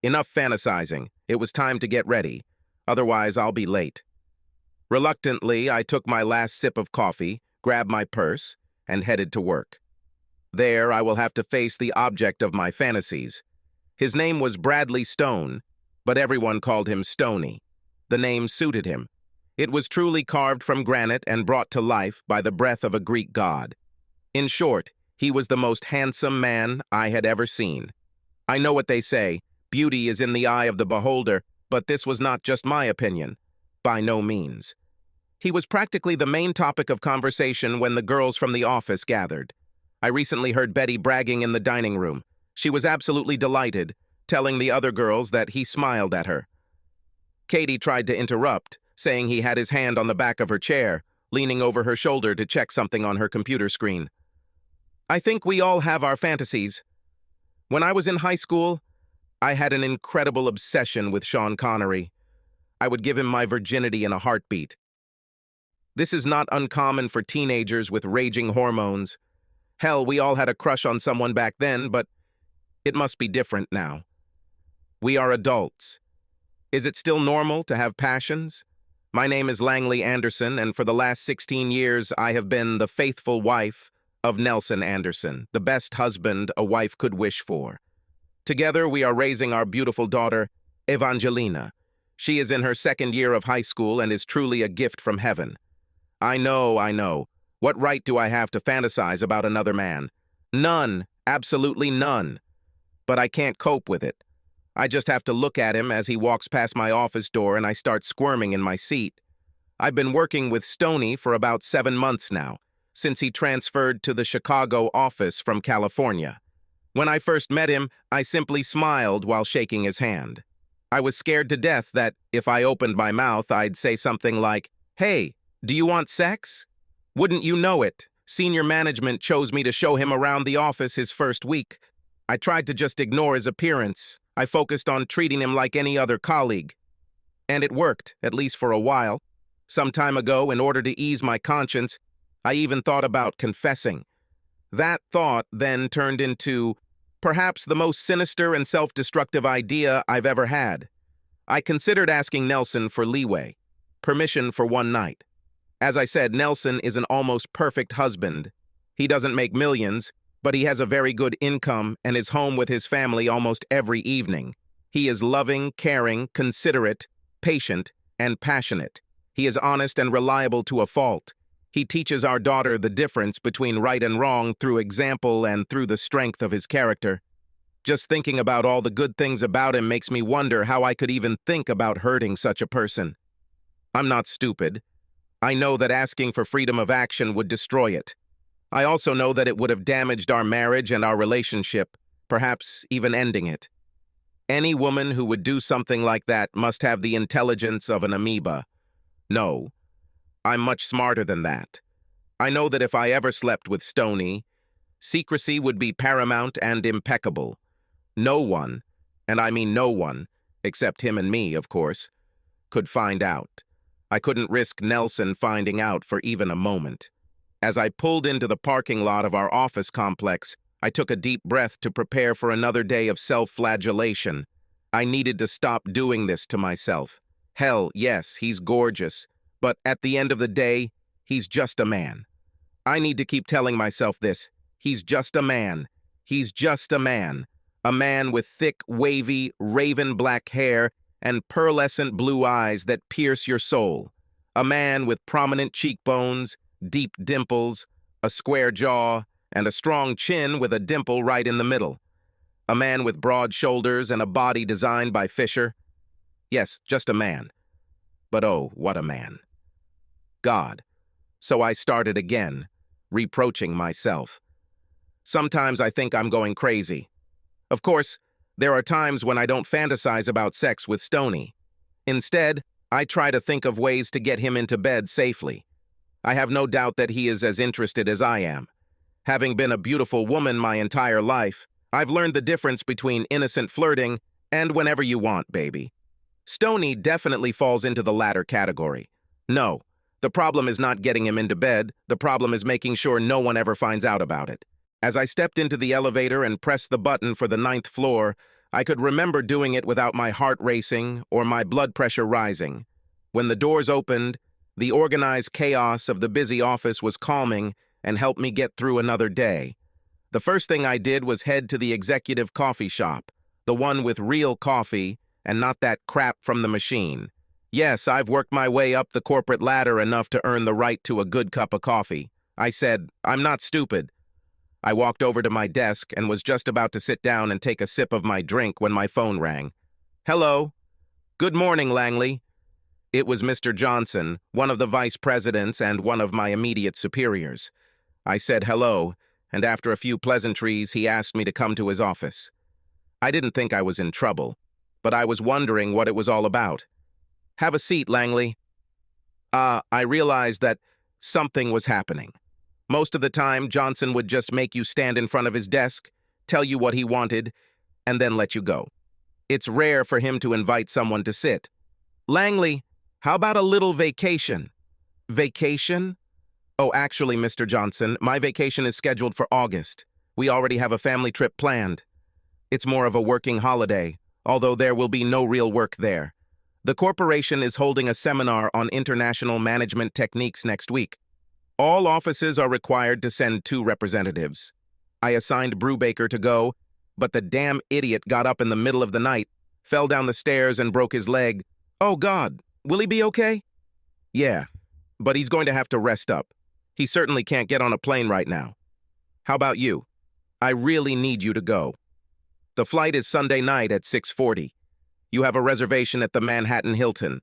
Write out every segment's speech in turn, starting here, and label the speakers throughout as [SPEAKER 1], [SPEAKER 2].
[SPEAKER 1] Enough fantasizing. It was time to get ready. Otherwise, I'll be late. Reluctantly, I took my last sip of coffee, grabbed my purse, and headed to work. There, I will have to face the object of my fantasies. His name was Bradley Stone, but everyone called him Stoney. The name suited him. It was truly carved from granite and brought to life by the breath of a Greek god. In short, he was the most handsome man I had ever seen. I know what they say, beauty is in the eye of the beholder, but this was not just my opinion. By no means. He was practically the main topic of conversation when the girls from the office gathered. I recently heard Betty bragging in the dining room. She was absolutely delighted, telling the other girls that he smiled at her. Katie tried to interrupt, saying he had his hand on the back of her chair, leaning over her shoulder to check something on her computer screen. I think we all have our fantasies. When I was in high school, I had an incredible obsession with Sean Connery. I would give him my virginity in a heartbeat. This is not uncommon for teenagers with raging hormones. Hell, we all had a crush on someone back then, but it must be different now. We are adults. Is it still normal to have passions? My name is Langley Anderson, and for the last 16 years, I have been the faithful wife of Nelson Anderson, the best husband a wife could wish for. Together, we are raising our beautiful daughter, Evangelina. She is in her second year of high school and is truly a gift from heaven. I know. What right do I have to fantasize about another man? None, absolutely none. But I can't cope with it. I just have to look at him as he walks past my office door and I start squirming in my seat. I've been working with Stoney for about 7 months now, since he transferred to the Chicago office from California. When I first met him, I simply smiled while shaking his hand. I was scared to death that if I opened my mouth, I'd say something like, "Hey, do you want sex?" Wouldn't you know it, senior management chose me to show him around the office his first week. I tried to just ignore his appearance. I focused on treating him like any other colleague. And it worked, at least for a while. Some time ago, in order to ease my conscience, I even thought about confessing. That thought then turned into perhaps the most sinister and self-destructive idea I've ever had. I considered asking Nelson for leeway, permission for one night. As I said, Nelson is an almost perfect husband. He doesn't make millions, but he has a very good income and is home with his family almost every evening. He is loving, caring, considerate, patient, and passionate. He is honest and reliable to a fault. He teaches our daughter the difference between right and wrong through example and through the strength of his character. Just thinking about all the good things about him makes me wonder how I could even think about hurting such a person. I'm not stupid. I know that asking for freedom of action would destroy it. I also know that it would have damaged our marriage and our relationship, perhaps even ending it. Any woman who would do something like that must have the intelligence of an amoeba. No, I'm much smarter than that. I know that if I ever slept with Stoney, secrecy would be paramount and impeccable. No one, and I mean no one, except him and me, of course, could find out. I couldn't risk Nelson finding out for even a moment. As I pulled into the parking lot of our office complex, I took a deep breath to prepare for another day of self-flagellation. I needed to stop doing this to myself. Hell, yes, he's gorgeous, but at the end of the day, he's just a man. I need to keep telling myself this. He's just a man. He's just a man. A man with thick, wavy, raven black hair and pearlescent blue eyes that pierce your soul. A man with prominent cheekbones, deep dimples, a square jaw, and a strong chin with a dimple right in the middle. A man with broad shoulders and a body designed by Fisher. Yes, just a man. But oh, what a man. God. So I started again, reproaching myself. Sometimes I think I'm going crazy. Of course, there are times when I don't fantasize about sex with Stoney. Instead, I try to think of ways to get him into bed safely. I have no doubt that he is as interested as I am. Having been a beautiful woman my entire life, I've learned the difference between innocent flirting and whenever you want, baby. Stoney definitely falls into the latter category. No, the problem is not getting him into bed, the problem is making sure no one ever finds out about it. As I stepped into the elevator and pressed the button for the 9th floor, I could remember doing it without my heart racing or my blood pressure rising. When the doors opened, the organized chaos of the busy office was calming and helped me get through another day. The first thing I did was head to the executive coffee shop, the one with real coffee and not that crap from the machine. Yes, I've worked my way up the corporate ladder enough to earn the right to a good cup of coffee. I said, I'm not stupid. I walked over to my desk and was just about to sit down and take a sip of my drink when my phone rang. Hello. Good morning, Langley. It was Mr. Johnson, one of the vice presidents and one of my immediate superiors. I said hello, and after a few pleasantries, he asked me to come to his office. I didn't think I was in trouble, but I was wondering what it was all about. Have a seat, Langley. I realized that something was happening. Most of the time, Johnson would just make you stand in front of his desk, tell you what he wanted, and then let you go. It's rare for him to invite someone to sit. Langley, how about a little vacation? Vacation? Oh, actually, Mr. Johnson, my vacation is scheduled for August. We already have a family trip planned. It's more of a working holiday, although there will be no real work there. The corporation is holding a seminar on international management techniques next week. All offices are required to send 2 representatives. I assigned Brubaker to go, but the damn idiot got up in the middle of the night, fell down the stairs and broke his leg. Oh God, will he be okay? Yeah, but he's going to have to rest up. He certainly can't get on a plane right now. How about you? I really need you to go. The flight is Sunday night at 6:40. You have a reservation at the Manhattan Hilton.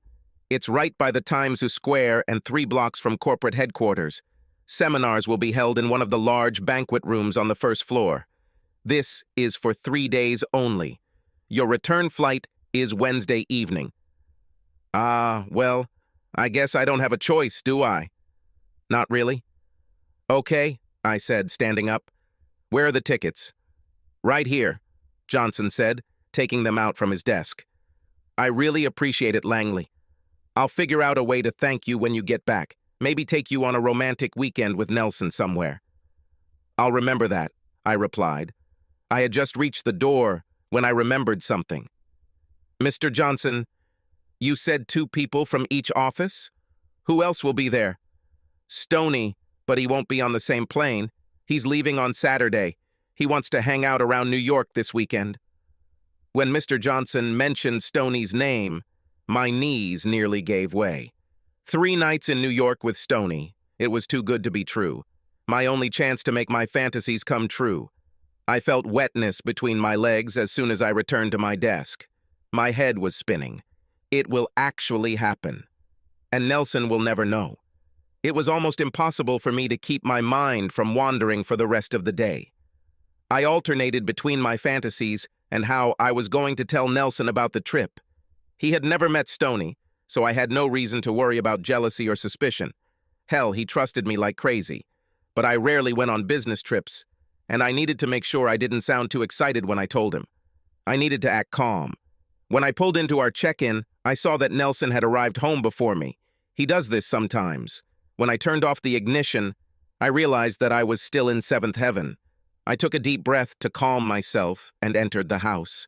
[SPEAKER 1] It's right by the Times Square and 3 blocks from corporate headquarters. Seminars will be held in one of the large banquet rooms on the first floor. This is for 3 days only. Your return flight is Wednesday evening. Well, I guess I don't have a choice, do I? Not really. Okay, I said, standing up. Where are the tickets? Right here, Johnson said, taking them out from his desk. I really appreciate it, Langley. I'll figure out a way to thank you when you get back. Maybe take you on a romantic weekend with Nelson somewhere. I'll remember that, I replied. I had just reached the door when I remembered something. Mr. Johnson, you said 2 people from each office? Who else will be there? Stoney, but he won't be on the same plane. He's leaving on Saturday. He wants to hang out around New York this weekend. When Mr. Johnson mentioned Stoney's name, my knees nearly gave way. 3 nights in New York with Stoney. It was too good to be true. My only chance to make my fantasies come true. I felt wetness between my legs as soon as I returned to my desk. My head was spinning. It will actually happen. And Nelson will never know. It was almost impossible for me to keep my mind from wandering for the rest of the day. I alternated between my fantasies and how I was going to tell Nelson about the trip. He had never met Stoney, so I had no reason to worry about jealousy or suspicion. Hell, he trusted me like crazy. But I rarely went on business trips, and I needed to make sure I didn't sound too excited when I told him. I needed to act calm. When I pulled into our check-in, I saw that Nelson had arrived home before me. He does this sometimes. When I turned off the ignition, I realized that I was still in 7th heaven. I took a deep breath to calm myself and entered the house.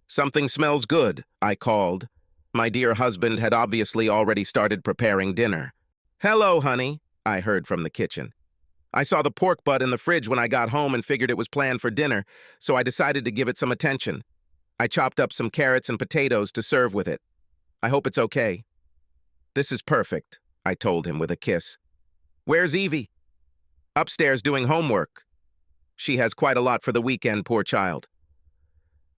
[SPEAKER 1] Something smells good, I called. My dear husband had obviously already started preparing dinner. Hello, honey, I heard from the kitchen. I saw the pork butt in the fridge when I got home and figured it was planned for dinner, so I decided to give it some attention. I chopped up some carrots and potatoes to serve with it. I hope it's okay. This is perfect, I told him with a kiss. Where's Evie? Upstairs doing homework. She has quite a lot for the weekend, poor child.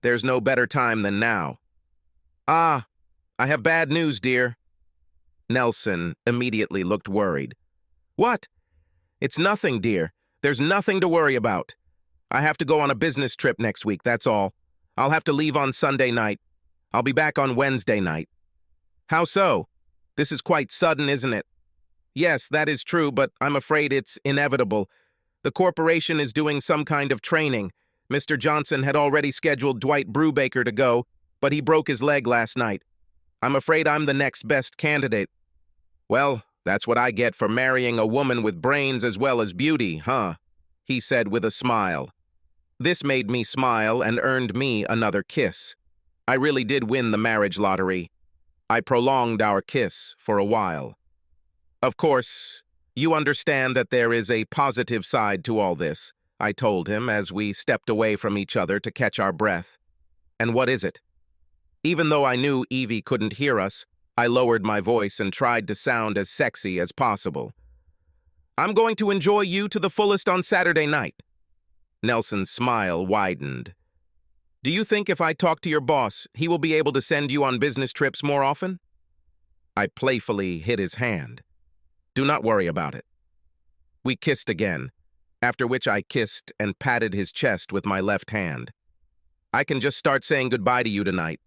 [SPEAKER 1] There's no better time than now. I have bad news, dear. Nelson immediately looked worried. What? It's nothing, dear. There's nothing to worry about. I have to go on a business trip next week, that's all. I'll have to leave on Sunday night. I'll be back on Wednesday night. How so? This is quite sudden, isn't it? Yes, that is true, but I'm afraid it's inevitable. The corporation is doing some kind of training. Mr. Johnson had already scheduled Dwight Brubaker to go, but he broke his leg last night. I'm afraid I'm the next best candidate. Well, that's what I get for marrying a woman with brains as well as beauty, huh? He said with a smile. This made me smile and earned me another kiss. I really did win the marriage lottery. I prolonged our kiss for a while. Of course, you understand that there is a positive side to all this, I told him as we stepped away from each other to catch our breath. And what is it? Even though I knew Evie couldn't hear us, I lowered my voice and tried to sound as sexy as possible. I'm going to enjoy you to the fullest on Saturday night. Nelson's smile widened. Do you think if I talk to your boss, he will be able to send you on business trips more often? I playfully hit his hand. Do not worry about it. We kissed again, after which I kissed and patted his chest with my left hand. I can just start saying goodbye to you tonight.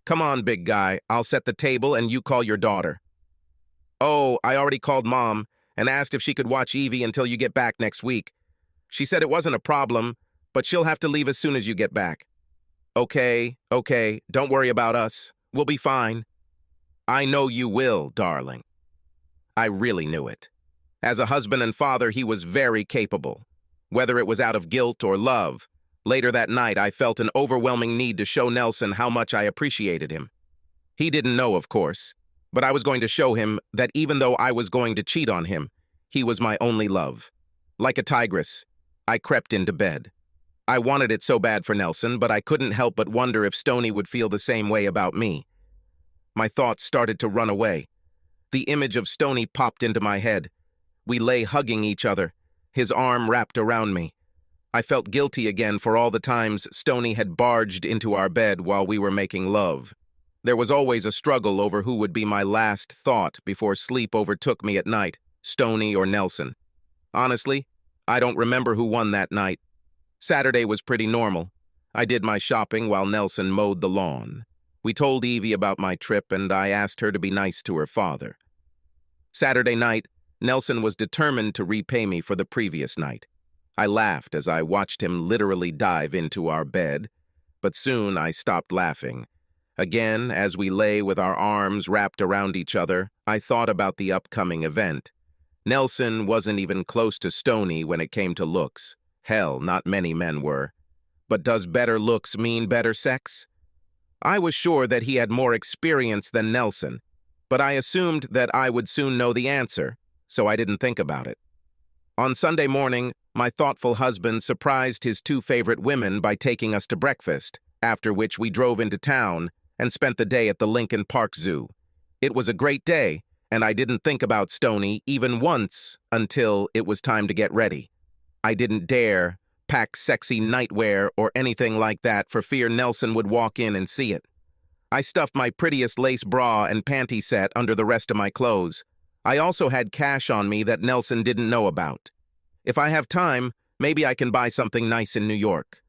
[SPEAKER 1] Come on, big guy, I'll set the table and you call your daughter. Oh, I already called Mom and asked if she could watch Evie until you get back next week. She said it wasn't a problem, but she'll have to leave as soon as you get back. Okay, don't worry about us. We'll be fine. I know you will, darling. I really knew it. As a husband and father, he was very capable. Whether it was out of guilt or love, later that night I felt an overwhelming need to show Nelson how much I appreciated him. He didn't know, of course, but I was going to show him that even though I was going to cheat on him, he was my only love. Like a tigress, I crept into bed. I wanted it so bad for Nelson, but I couldn't help but wonder if Stoney would feel the same way about me. My thoughts started to run away. The image of Stoney popped into my head. We lay hugging each other, his arm wrapped around me. I felt guilty again for all the times Stoney had barged into our bed while we were making love. There was always a struggle over who would be my last thought before sleep overtook me at night, Stoney or Nelson. Honestly, I don't remember who won that night. Saturday was pretty normal. I did my shopping while Nelson mowed the lawn. We told Evie about my trip and I asked her to be nice to her father. Saturday night, Nelson was determined to repay me for the previous night. I laughed as I watched him literally dive into our bed, but soon I stopped laughing. Again, as we lay with our arms wrapped around each other, I thought about the upcoming event. Nelson wasn't even close to Stoney when it came to looks. Hell, not many men were. But does better looks mean better sex? I was sure that he had more experience than Nelson, but I assumed that I would soon know the answer, so I didn't think about it. On Sunday morning, my thoughtful husband surprised his two favorite women by taking us to breakfast, after which we drove into town and spent the day at the Lincoln Park Zoo. It was a great day, and I didn't think about Stoney even once until it was time to get ready. I didn't dare pack sexy nightwear or anything like that for fear Nelson would walk in and see it. I stuffed my prettiest lace bra and panty set under the rest of my clothes. I also had cash on me that Nelson didn't know about. If I have time, maybe I can buy something nice in New York.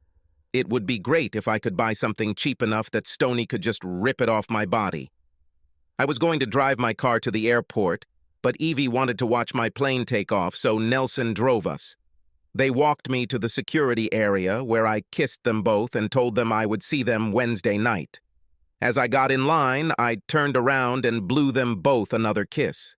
[SPEAKER 1] It would be great if I could buy something cheap enough that Stoney could just rip it off my body. I was going to drive my car to the airport, but Evie wanted to watch my plane take off, so Nelson drove us. They walked me to the security area where I kissed them both and told them I would see them Wednesday night. As I got in line, I turned around and blew them both another kiss.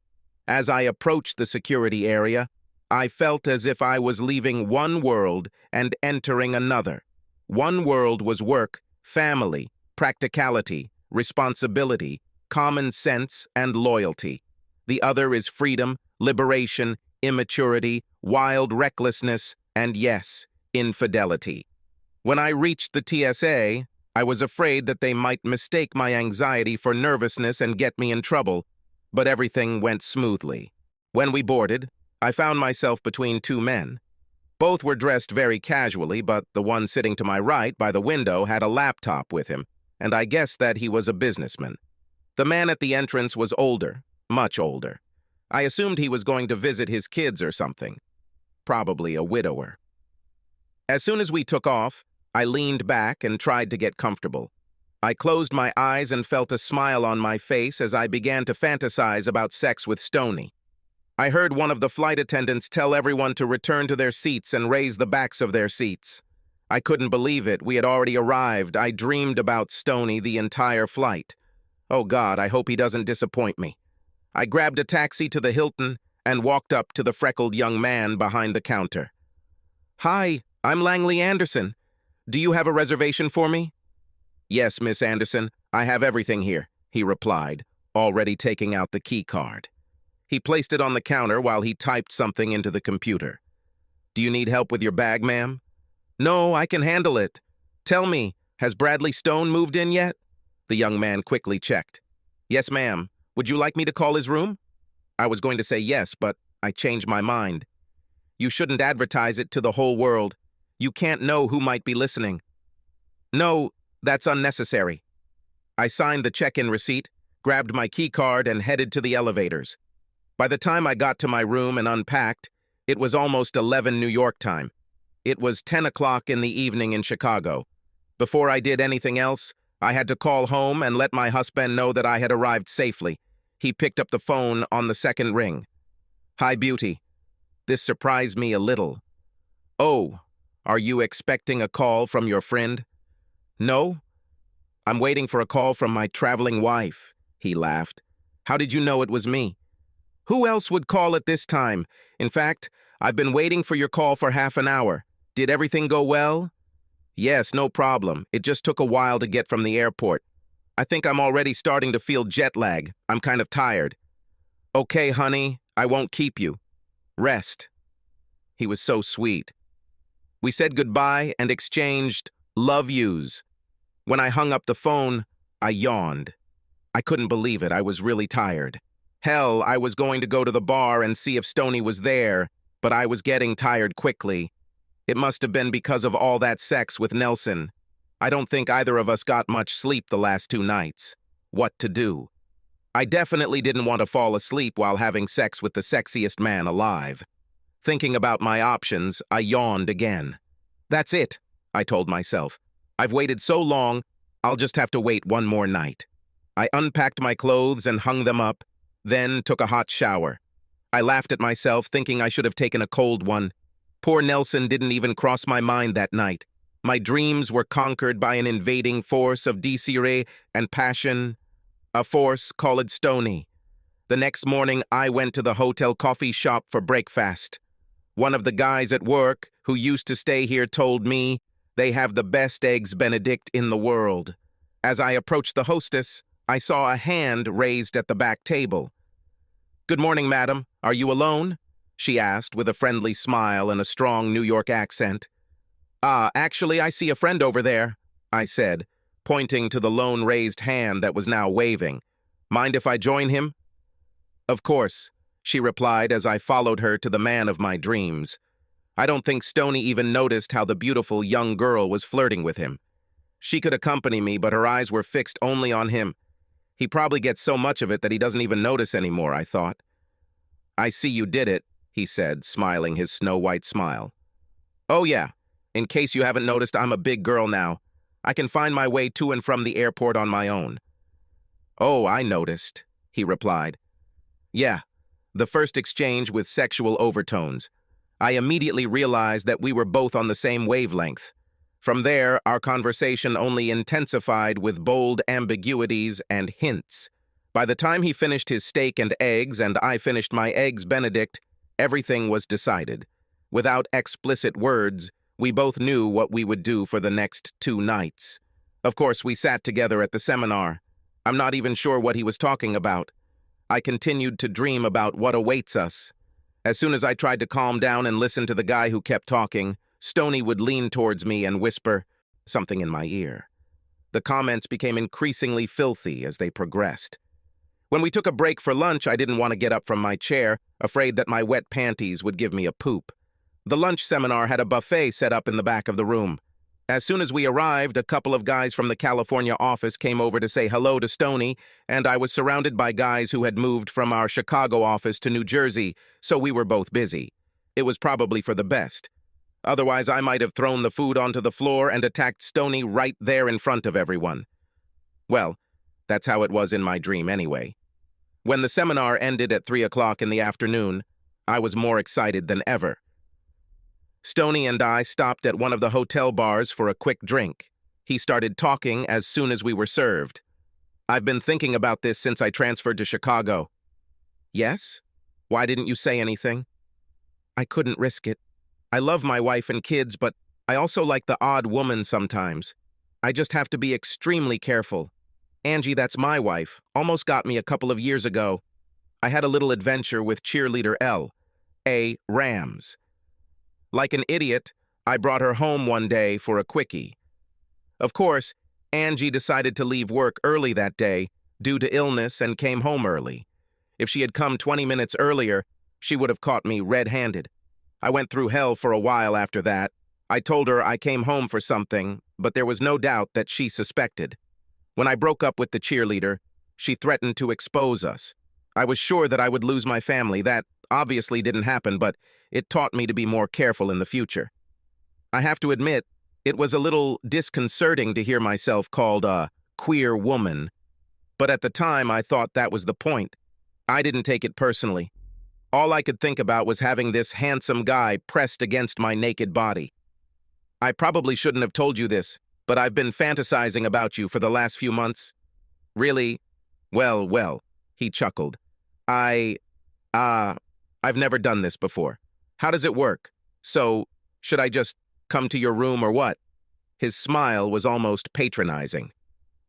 [SPEAKER 1] As I approached the security area, I felt as if I was leaving one world and entering another. One world was work, family, practicality, responsibility, common sense, and loyalty. The other is freedom, liberation, immaturity, wild recklessness, and yes, infidelity. When I reached the TSA, I was afraid that they might mistake my anxiety for nervousness and get me in trouble, but everything went smoothly. When we boarded, I found myself between two men. Both were dressed very casually, but the one sitting to my right by the window had a laptop with him, and I guessed that he was a businessman. The man at the entrance was older, much older. I assumed he was going to visit his kids or something. Probably a widower. As soon as we took off, I leaned back and tried to get comfortable. I closed my eyes and felt a smile on my face as I began to fantasize about sex with Stoney. I heard one of the flight attendants tell everyone to return to their seats and raise the backs of their seats. I couldn't believe it. We had already arrived. I dreamed about Stoney the entire flight. Oh God, I hope he doesn't disappoint me. I grabbed a taxi to the Hilton and walked up to the freckled young man behind the counter. Hi, I'm Langley Anderson. Do you have a reservation for me? Yes, Miss Anderson, I have everything here, he replied, already taking out the key card. He placed it on the counter while he typed something into the computer. Do you need help with your bag, ma'am? No, I can handle it. Tell me, has Bradley Stone moved in yet? The young man quickly checked. Yes, ma'am. Would you like me to call his room? I was going to say yes, but I changed my mind. You shouldn't advertise it to the whole world. You can't know who might be listening. No, that's unnecessary. I signed the check-in receipt, grabbed my key card, and headed to the elevators. By the time I got to my room and unpacked, it was almost 11 New York time. It was 10 o'clock in the evening in Chicago. Before I did anything else, I had to call home and let my husband know that I had arrived safely. He picked up the phone on the second ring. Hi, Beauty. This surprised me a little. Oh, are you expecting a call from your friend? No? I'm waiting for a call from my traveling wife, he laughed. How did you know it was me? Who else would call at this time? In fact, I've been waiting for your call for half an hour. Did everything go well? Yes, no problem. It just took a while to get from the airport. I think I'm already starting to feel jet lag. I'm kind of tired. Okay, honey, I won't keep you. Rest. He was so sweet. We said goodbye and exchanged love yous. When I hung up the phone, I yawned. I couldn't believe it. I was really tired. Hell, I was going to go to the bar and see if Stoney was there, but I was getting tired quickly. It must have been because of all that sex with Nelson. I don't think either of us got much sleep the last 2 nights. What to do? I definitely didn't want to fall asleep while having sex with the sexiest man alive. Thinking about my options, I yawned again. That's it, I told myself. I've waited so long, I'll just have to wait one more night. I unpacked my clothes and hung them up, then took a hot shower. I laughed at myself, thinking I should have taken a cold one. Poor Nelson didn't even cross my mind that night. My dreams were conquered by an invading force of desire and passion, a force called Stoney. The next morning, I went to the hotel coffee shop for breakfast. One of the guys at work, who used to stay here, told me they have the best eggs Benedict in the world. As I approached the hostess, I saw a hand raised at the back table. Good morning, madam. Are you alone? She asked with a friendly smile and a strong New York accent. Actually, I see a friend over there, I said, pointing to the lone raised hand that was now waving. Mind if I join him? Of course, she replied as I followed her to the man of my dreams. I don't think Stoney even noticed how the beautiful young girl was flirting with him. She could accompany me, but her eyes were fixed only on him. He probably gets so much of it that he doesn't even notice anymore, I thought. I see you did it, he said, smiling his snow-white smile. Oh yeah, in case you haven't noticed, I'm a big girl now. I can find my way to and from the airport on my own. Oh, I noticed, he replied. Yeah, the first exchange with sexual overtones. I immediately realized that we were both on the same wavelength. From there, our conversation only intensified with bold ambiguities and hints. By the time he finished his steak and eggs and I finished my eggs Benedict, everything was decided. Without explicit words, we both knew what we would do for the next 2 nights. Of course, we sat together at the seminar. I'm not even sure what he was talking about. I continued to dream about what awaits us. As soon as I tried to calm down and listen to the guy who kept talking, Stoney would lean towards me and whisper something in my ear. The comments became increasingly filthy as they progressed. When we took a break for lunch, I didn't want to get up from my chair, afraid that my wet panties would give me a poop. The lunch seminar had a buffet set up in the back of the room. As soon as we arrived, a couple of guys from the California office came over to say hello to Stoney, and I was surrounded by guys who had moved from our Chicago office to New Jersey, so we were both busy. It was probably for the best. Otherwise, I might have thrown the food onto the floor and attacked Stoney right there in front of everyone. Well, that's how it was in my dream anyway. When the seminar ended at 3 o'clock in the afternoon, I was more excited than ever. Stoney and I stopped at one of the hotel bars for a quick drink. He started talking as soon as we were served. I've been thinking about this since I transferred to Chicago. Yes? Why didn't you say anything? I couldn't risk it. I love my wife and kids, but I also like the odd woman sometimes. I just have to be extremely careful. Angie, that's my wife, almost got me a couple of years ago. I had a little adventure with cheerleader L. A. Rams. Like an idiot, I brought her home one day for a quickie. Of course, Angie decided to leave work early that day due to illness and came home early. If she had come 20 minutes earlier, she would have caught me red-handed. I went through hell for a while after that. I told her I came home for something, but there was no doubt that she suspected. When I broke up with the cheerleader, she threatened to expose us. I was sure that I would lose my family. That obviously didn't happen, but it taught me to be more careful in the future. I have to admit, it was a little disconcerting to hear myself called a queer woman, but at the time I thought that was the point. I didn't take it personally. All I could think about was having this handsome guy pressed against my naked body. I probably shouldn't have told you this, but I've been fantasizing about you for the last few months. Really? Well, he chuckled. I've never done this before. How does it work? So, should I just come to your room or what? His smile was almost patronizing.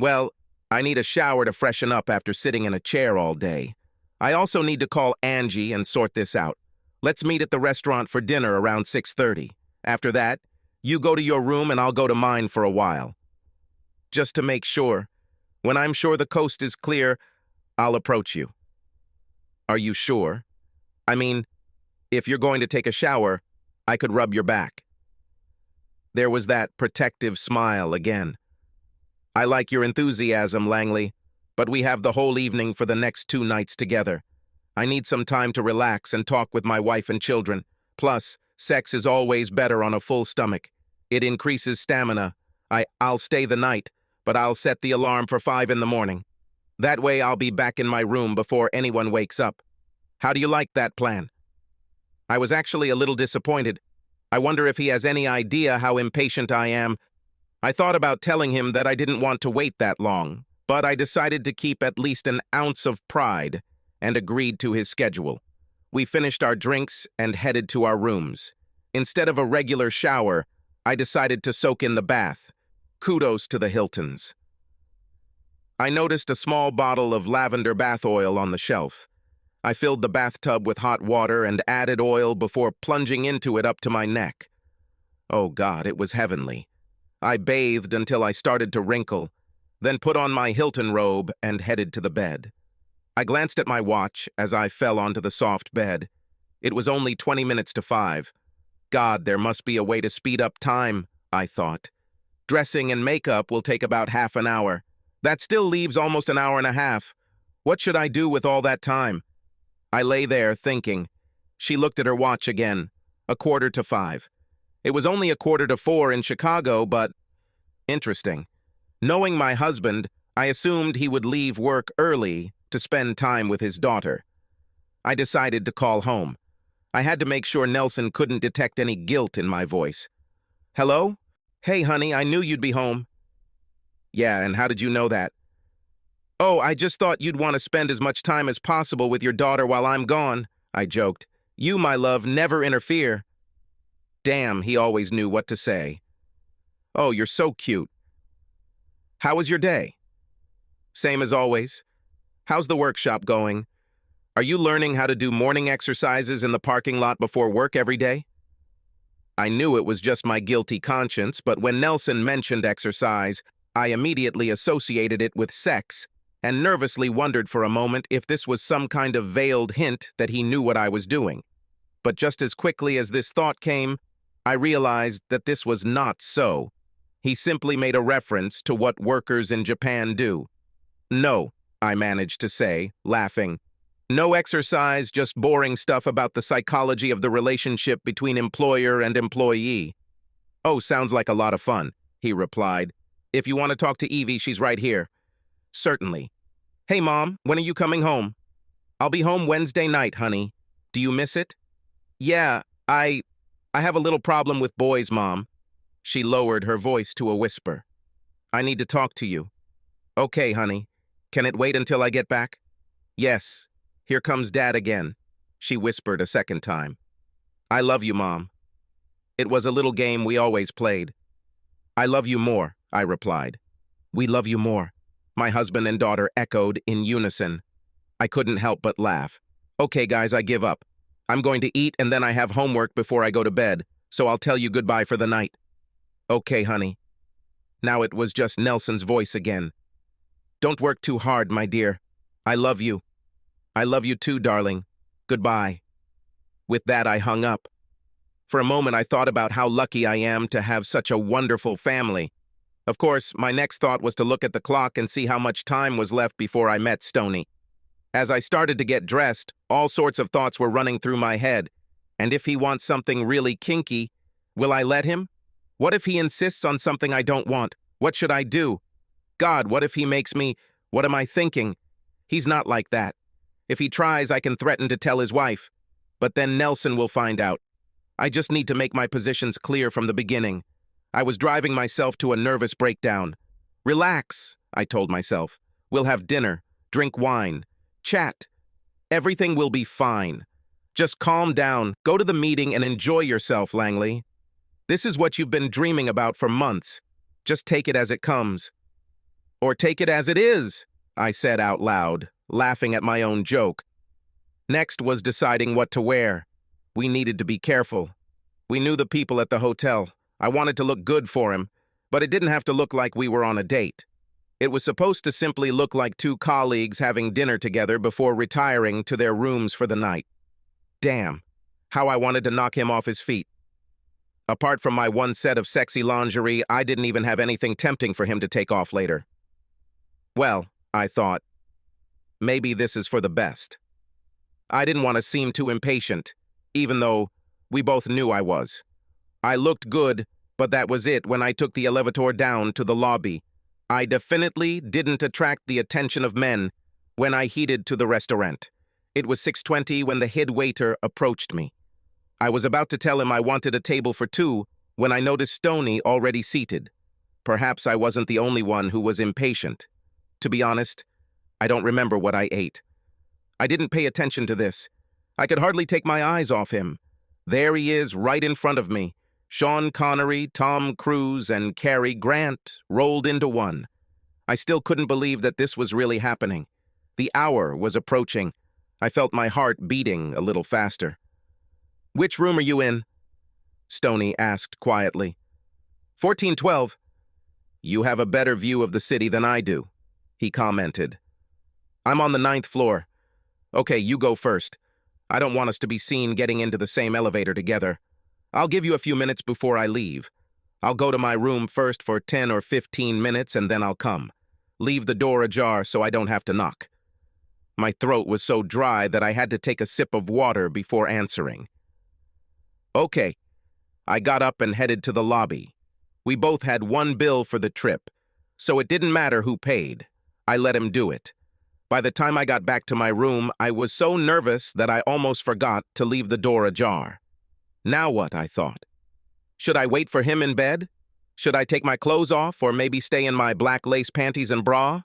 [SPEAKER 1] Well, I need a shower to freshen up after sitting in a chair all day. I also need to call Angie and sort this out. Let's meet at the restaurant for dinner around 6:30. After that, you go to your room and I'll go to mine for a while. Just to make sure. When I'm sure the coast is clear, I'll approach you. Are you sure? I mean, if you're going to take a shower, I could rub your back. There was that protective smile again. I like your enthusiasm, Langley, but we have the whole evening for the next 2 nights together. I need some time to relax and talk with my wife and children. Plus, sex is always better on a full stomach. It increases stamina. I'll stay the night, but I'll set the alarm for 5 in the morning. That way I'll be back in my room before anyone wakes up. How do you like that plan? I was actually a little disappointed. I wonder if he has any idea how impatient I am. I thought about telling him that I didn't want to wait that long, but I decided to keep at least an ounce of pride and agreed to his schedule. We finished our drinks and headed to our rooms. Instead of a regular shower, I decided to soak in the bath. Kudos to the Hiltons. I noticed a small bottle of lavender bath oil on the shelf. I filled the bathtub with hot water and added oil before plunging into it up to my neck. Oh God, it was heavenly. I bathed until I started to wrinkle, then put on my Hilton robe and headed to the bed. I glanced at my watch as I fell onto the soft bed. It was only 20 minutes to 5. God, there must be a way to speed up time, I thought. Dressing and makeup will take about half an hour. That still leaves almost an hour and a half. What should I do with all that time? I lay there thinking. She looked at her watch again. 4:45. It was only 4:45 in Chicago, but interesting. Knowing my husband, I assumed he would leave work early to spend time with his daughter. I decided to call home. I had to make sure Nelson couldn't detect any guilt in my voice. Hello? Hey, honey, I knew you'd be home. Yeah, and how did you know that? Oh, I just thought you'd want to spend as much time as possible with your daughter while I'm gone, I joked. You, my love, never interfere. Damn, he always knew what to say. Oh, you're so cute. How was your day? Same as always. How's the workshop going? Are you learning how to do morning exercises in the parking lot before work every day? I knew it was just my guilty conscience, but when Nelson mentioned exercise, I immediately associated it with sex and nervously wondered for a moment if this was some kind of veiled hint that he knew what I was doing. But just as quickly as this thought came, I realized that this was not so. He simply made a reference to what workers in Japan do. No, I managed to say, laughing. No exercise, just boring stuff about the psychology of the relationship between employer and employee. Oh, sounds like a lot of fun, he replied. If you want to talk to Evie, she's right here. Certainly. Hey, Mom, when are you coming home? I'll be home Wednesday night, honey. Do you miss it? Yeah, I have a little problem with boys, Mom. She lowered her voice to a whisper. I need to talk to you. Okay, honey. Can it wait until I get back? Yes. Here comes Dad again, she whispered a second time. I love you, Mom. It was a little game we always played. I love you more, I replied. We love you more, my husband and daughter echoed in unison. I couldn't help but laugh. Okay, guys, I give up. I'm going to eat and then I have homework before I go to bed, so I'll tell you goodbye for the night. Okay, honey. Now it was just Nelson's voice again. Don't work too hard, my dear. I love you. I love you too, darling. Goodbye. With that, I hung up. For a moment, I thought about how lucky I am to have such a wonderful family. Of course, my next thought was to look at the clock and see how much time was left before I met Stoney. As I started to get dressed, all sorts of thoughts were running through my head. And if he wants something really kinky, will I let him? What if he insists on something I don't want? What should I do? God, what if he makes me... What am I thinking? He's not like that. If he tries, I can threaten to tell his wife. But then Nelson will find out. I just need to make my positions clear from the beginning. I was driving myself to a nervous breakdown. Relax, I told myself. We'll have dinner, drink wine, chat. Everything will be fine. Just calm down, go to the meeting and enjoy yourself, Langley. This is what you've been dreaming about for months. Just take it as it comes. Or take it as it is, I said out loud, laughing at my own joke. Next was deciding what to wear. We needed to be careful. We knew the people at the hotel. I wanted to look good for him, but it didn't have to look like we were on a date. It was supposed to simply look like two colleagues having dinner together before retiring to their rooms for the night. Damn, how I wanted to knock him off his feet. Apart from my one set of sexy lingerie, I didn't even have anything tempting for him to take off later. Well, I thought, maybe this is for the best. I didn't want to seem too impatient, even though we both knew I was. I looked good, but that was it when I took the elevator down to the lobby. I definitely didn't attract the attention of men when I headed to the restaurant. It was 6:20 when the head waiter approached me. I was about to tell him I wanted a table for two when I noticed Stoney already seated. Perhaps I wasn't the only one who was impatient. To be honest, I don't remember what I ate. I didn't pay attention to this. I could hardly take my eyes off him. There he is, right in front of me. Sean Connery, Tom Cruise, and Cary Grant rolled into one. I still couldn't believe that this was really happening. The hour was approaching. I felt my heart beating a little faster. "Which room are you in?" Stoney asked quietly. 1412. "You have a better view of the city than I do," he commented. "I'm on the 9th floor. Okay, you go first. I don't want us to be seen getting into the same elevator together. I'll give you a few minutes before I leave. I'll go to my room first for 10 or 15 minutes and then I'll come. Leave the door ajar so I don't have to knock." My throat was so dry that I had to take a sip of water before answering. Okay. I got up and headed to the lobby. We both had one bill for the trip, so it didn't matter who paid. I let him do it. By the time I got back to my room, I was so nervous that I almost forgot to leave the door ajar. Now what, I thought. Should I wait for him in bed? Should I take my clothes off or maybe stay in my black lace panties and bra?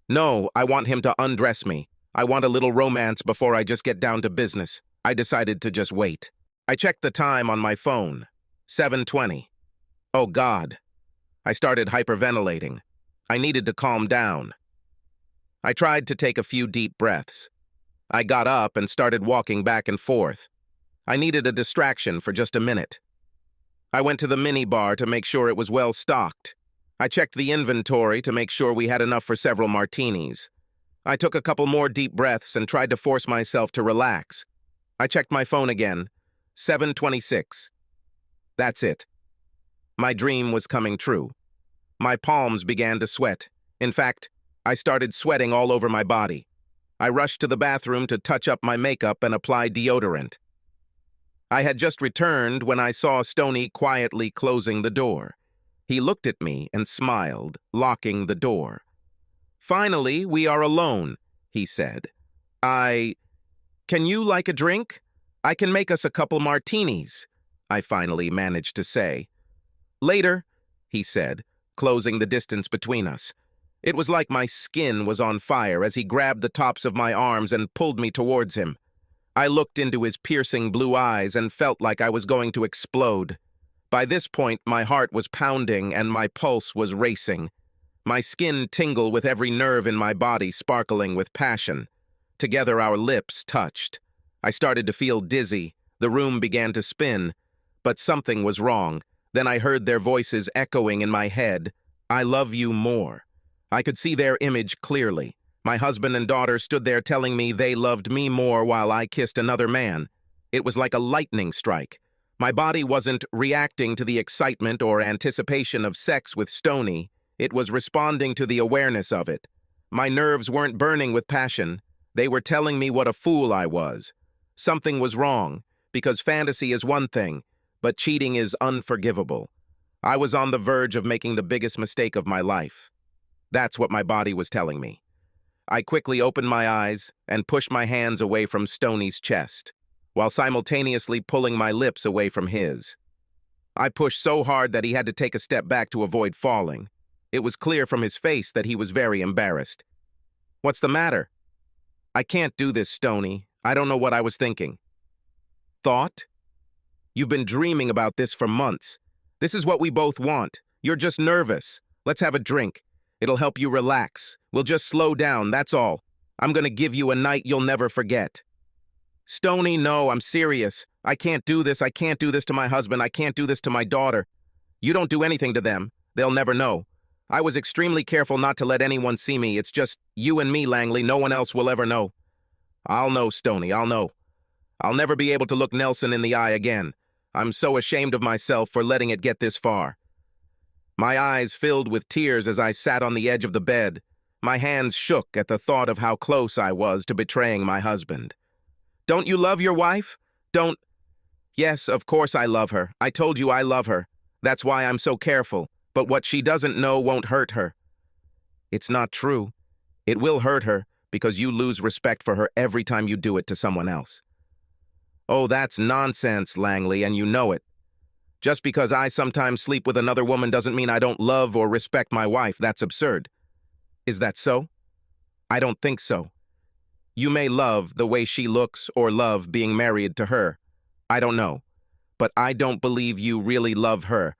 [SPEAKER 1] No, I want him to undress me. I want a little romance before I just get down to business. I decided to just wait. I checked the time on my phone. 7:20. Oh God. I started hyperventilating. I needed to calm down. I tried to take a few deep breaths. I got up and started walking back and forth. I needed a distraction for just a minute. I went to the minibar to make sure it was well stocked. I checked the inventory to make sure we had enough for several martinis. I took a couple more deep breaths and tried to force myself to relax. I checked my phone again. 7:26. That's it. My dream was coming true. My palms began to sweat. In fact, I started sweating all over my body. I rushed to the bathroom to touch up my makeup and apply deodorant. I had just returned when I saw Stoney quietly closing the door. He looked at me and smiled, locking the door. "Finally, we are alone," he said. Can you like a drink? I can make us a couple martinis," I finally managed to say. "Later," he said, closing the distance between us. It was like my skin was on fire as he grabbed the tops of my arms and pulled me towards him. I looked into his piercing blue eyes and felt like I was going to explode. By this point, my heart was pounding and my pulse was racing. My skin tingled with every nerve in my body sparkling with passion. Together our lips touched. I started to feel dizzy. The room began to spin. But something was wrong. Then I heard their voices echoing in my head. I love you more. I could see their image clearly. My husband and daughter stood there telling me they loved me more while I kissed another man. It was like a lightning strike. My body wasn't reacting to the excitement or anticipation of sex with Stoney. It was responding to the awareness of it. My nerves weren't burning with passion. They were telling me what a fool I was. Something was wrong, because fantasy is one thing, but cheating is unforgivable. I was on the verge of making the biggest mistake of my life. That's what my body was telling me. I quickly opened my eyes and pushed my hands away from Stoney's chest, while simultaneously pulling my lips away from his. I pushed so hard that he had to take a step back to avoid falling. It was clear from his face that he was very embarrassed. "What's the matter?" "I can't do this, Stoney. I don't know what I was thinking." "Thought? You've been dreaming about this for months. This is what we both want. You're just nervous. Let's have a drink. It'll help you relax. We'll just slow down, that's all. I'm gonna give you a night you'll never forget." "Stoney, no, I'm serious. I can't do this. I can't do this to my husband. I can't do this to my daughter." "You don't do anything to them. They'll never know. I was extremely careful not to let anyone see me. It's just you and me, Langley. No one else will ever know." "I'll know, Stoney, I'll know. I'll never be able to look Nelson in the eye again. I'm so ashamed of myself for letting it get this far." My eyes filled with tears as I sat on the edge of the bed. My hands shook at the thought of how close I was to betraying my husband. "Don't you love your wife? Don't—" "Yes, of course I love her. I told you I love her. That's why I'm so careful. But what she doesn't know won't hurt her." "It's not true. It will hurt her because you lose respect for her every time you do it to someone else." "Oh, that's nonsense, Langley, and you know it. Just because I sometimes sleep with another woman doesn't mean I don't love or respect my wife. That's absurd." "Is that so?" "I don't think so. You may love the way she looks or love being married to her. I don't know. But I don't believe you really love her.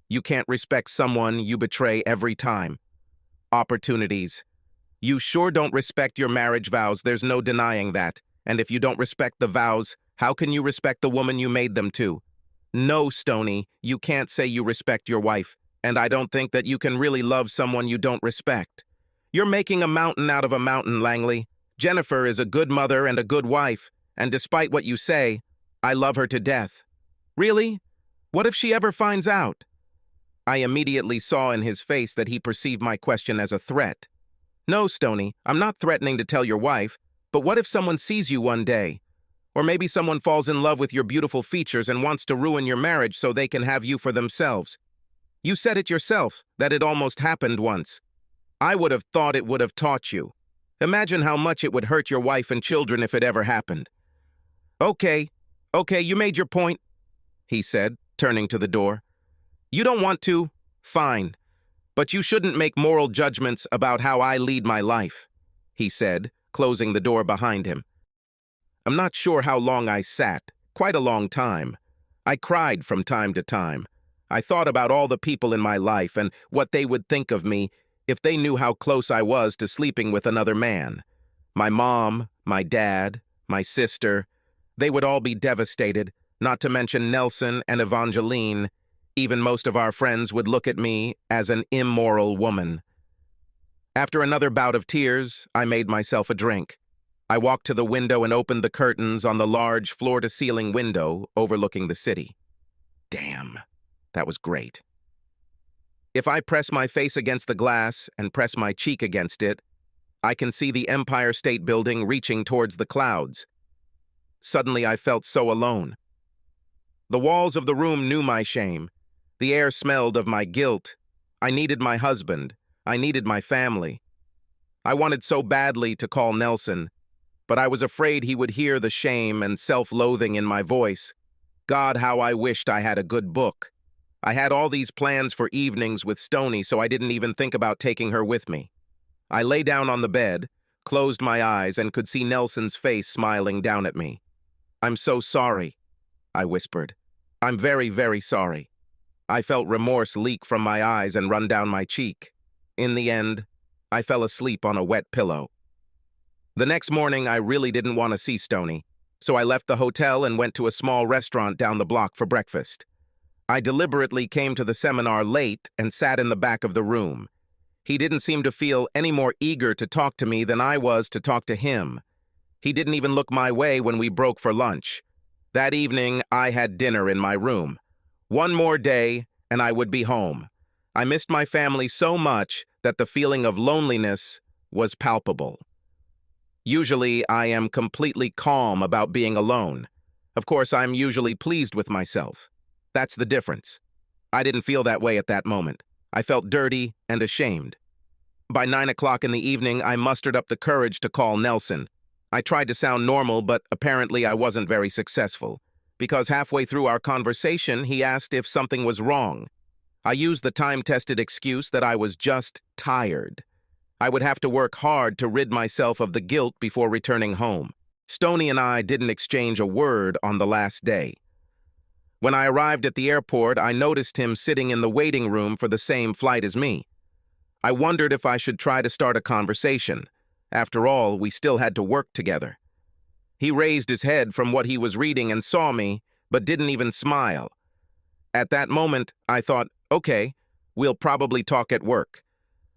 [SPEAKER 1] You can't respect someone you betray every time. Opportunities. You sure don't respect your marriage vows, there's no denying that. And if you don't respect the vows, how can you respect the woman you made them to? No, Stoney, you can't say you respect your wife, and I don't think that you can really love someone you don't respect. You're making a mountain out of a mountain, Langley. Jennifer is a good mother and a good wife, and despite what you say, I love her to death." "Really? What if she ever finds out?" I immediately saw in his face that he perceived my question as a threat. "No, Stoney, I'm not threatening to tell your wife, but what if someone sees you one day? Or maybe someone falls in love with your beautiful features and wants to ruin your marriage so they can have you for themselves. You said it yourself, that it almost happened once. I would have thought it would have taught you. Imagine how much it would hurt your wife and children if it ever happened." Okay, you made your point," he said, turning to the door. "You don't want to? Fine. But you shouldn't make moral judgments about how I lead my life," he said, closing the door behind him. I'm not sure how long I sat, quite a long time. I cried from time to time. I thought about all the people in my life and what they would think of me if they knew how close I was to sleeping with another man. My mom, my dad, my sister, they would all be devastated, not to mention Nelson and Evangeline. Even most of our friends would look at me as an immoral woman. After another bout of tears, I made myself a drink. I walked to the window and opened the curtains on the large floor-to-ceiling window overlooking the city. Damn, that was great. If I press my face against the glass and press my cheek against it, I can see the Empire State Building reaching towards the clouds. Suddenly I felt so alone. The walls of the room knew my shame. The air smelled of my guilt. I needed my husband. I needed my family. I wanted so badly to call Nelson, but I was afraid he would hear the shame and self-loathing in my voice. God, how I wished I had a good book. I had all these plans for evenings with Stoney, so I didn't even think about taking her with me. I lay down on the bed, closed my eyes, and could see Nelson's face smiling down at me. "I'm so sorry," I whispered. "I'm very, very sorry." I felt remorse leak from my eyes and run down my cheek. In the end, I fell asleep on a wet pillow. The next morning, I really didn't want to see Stoney, so I left the hotel and went to a small restaurant down the block for breakfast. I deliberately came to the seminar late and sat in the back of the room. He didn't seem to feel any more eager to talk to me than I was to talk to him. He didn't even look my way when we broke for lunch. That evening, I had dinner in my room. One more day, and I would be home. I missed my family so much that the feeling of loneliness was palpable. Usually, I am completely calm about being alone. Of course, I'm usually pleased with myself. That's the difference. I didn't feel that way at that moment. I felt dirty and ashamed. By 9 o'clock in the evening, I mustered up the courage to call Nelson. I tried to sound normal, but apparently I wasn't very successful, because halfway through our conversation, he asked if something was wrong. I used the time-tested excuse that I was just tired. I would have to work hard to rid myself of the guilt before returning home. Stoney and I didn't exchange a word on the last day. When I arrived at the airport, I noticed him sitting in the waiting room for the same flight as me. I wondered if I should try to start a conversation. After all, we still had to work together. He raised his head from what he was reading and saw me, but didn't even smile. At that moment, I thought, okay, we'll probably talk at work.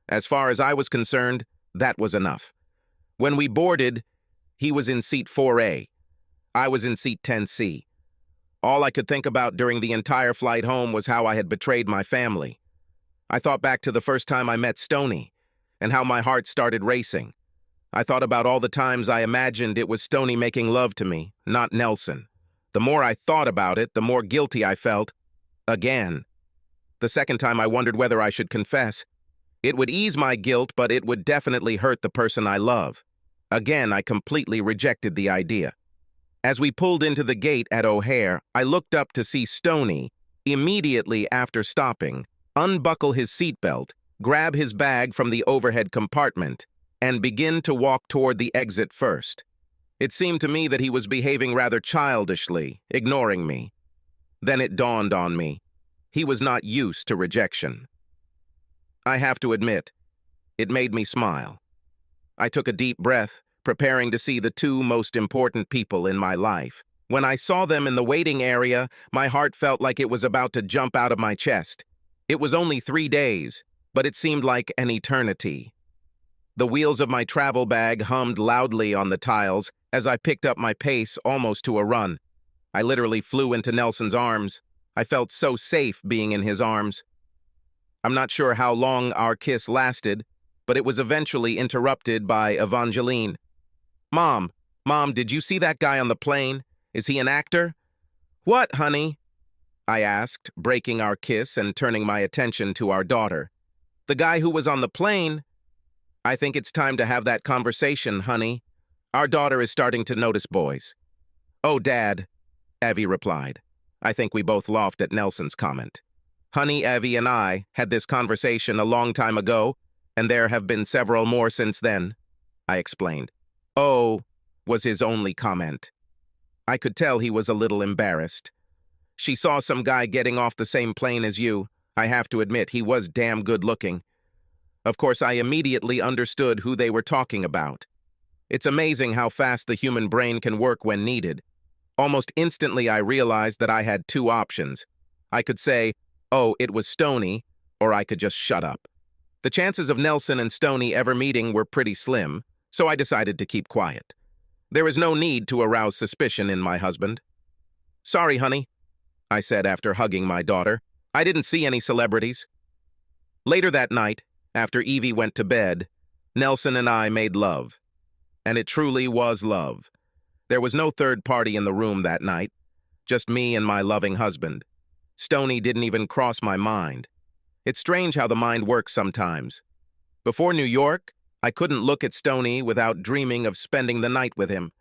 [SPEAKER 1] As far as I was concerned, that was enough. When we boarded, he was in seat 4A. I was in seat 10C. All I could think about during the entire flight home was how I had betrayed my family. I thought back to the first time I met Stoney, and how my heart started racing. I thought about all the times I imagined it was Stoney making love to me, not Nelson. The more I thought about it, the more guilty I felt. Again. The second time I wondered whether I should confess. It would ease my guilt, but it would definitely hurt the person I love. Again, I completely rejected the idea. As we pulled into the gate at O'Hare, I looked up to see Stoney, immediately after stopping, unbuckle his seatbelt, grab his bag from the overhead compartment, and begin to walk toward the exit first. It seemed to me that he was behaving rather childishly, ignoring me. Then it dawned on me. He was not used to rejection. I have to admit, it made me smile. I took a deep breath, preparing to see the two most important people in my life. When I saw them in the waiting area, my heart felt like it was about to jump out of my chest. It was only 3 days, but it seemed like an eternity. The wheels of my travel bag hummed loudly on the tiles as I picked up my pace almost to a run. I literally flew into Nelson's arms. I felt so safe being in his arms. I'm not sure how long our kiss lasted, but it was eventually interrupted by Evangeline. Mom, did you see that guy on the plane? Is he an actor?" "What, honey?" I asked, breaking our kiss and turning my attention to our daughter. "The guy who was on the plane?" "I think it's time to have that conversation, honey. Our daughter is starting to notice boys." "Oh, Dad," Evie replied. I think we both laughed at Nelson's comment. "Honey, Evie and I had this conversation a long time ago, and there have been several more since then," I explained. "Oh," was his only comment. I could tell he was a little embarrassed. "She saw some guy getting off the same plane as you. I have to admit, he was damn good looking." Of course, I immediately understood who they were talking about. It's amazing how fast the human brain can work when needed. Almost instantly, I realized that I had two options. I could say, "Oh, it was Stoney," or I could just shut up. The chances of Nelson and Stoney ever meeting were pretty slim, so I decided to keep quiet. There is no need to arouse suspicion in my husband. "Sorry, honey," I said after hugging my daughter. "I didn't see any celebrities." Later that night, after Evie went to bed, Nelson and I made love. And it truly was love. There was no third party in the room that night, just me and my loving husband. Stoney didn't even cross my mind. It's strange how the mind works sometimes. Before New York, I couldn't look at Stoney without dreaming of spending the night with him.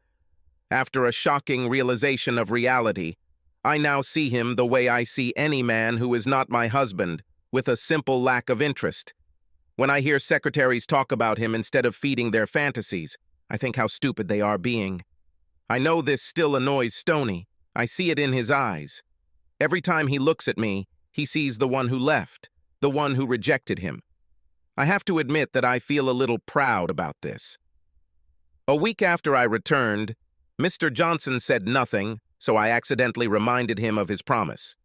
[SPEAKER 1] After a shocking realization of reality, I now see him the way I see any man who is not my husband, with a simple lack of interest. When I hear secretaries talk about him instead of feeding their fantasies, I think how stupid they are being. I know this still annoys Stoney. I see it in his eyes. Every time he looks at me, He sees the one who left, the one who rejected him. I have to admit that I feel a little proud about this. A week after I returned, Mr. Johnson said nothing, so I accidentally reminded him of his promise.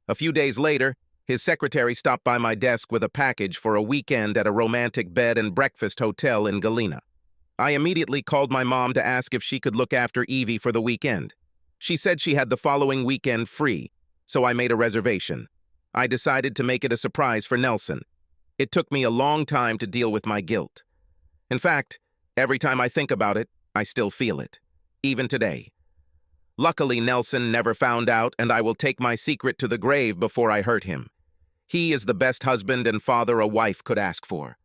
[SPEAKER 1] A few days later, his secretary stopped by my desk with a package for a weekend at a romantic bed and breakfast hotel in Galena. I immediately called my mom to ask if she could look after Evie for the weekend. She said she had the following weekend free, so I made a reservation. I decided to make it a surprise for Nelson. It took me a long time to deal with my guilt. In fact, every time I think about it, I still feel it, even today. Luckily, Nelson never found out, and I will take my secret to the grave before I hurt him. He is the best husband and father a wife could ask for.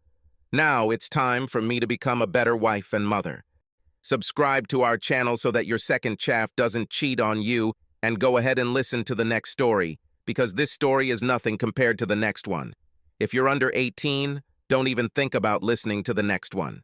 [SPEAKER 1] Now it's time for me to become a better wife and mother. Subscribe to our channel so that your second chaff doesn't cheat on you, and go ahead and listen to the next story, because this story is nothing compared to the next one. If you're under 18, don't even think about listening to the next one.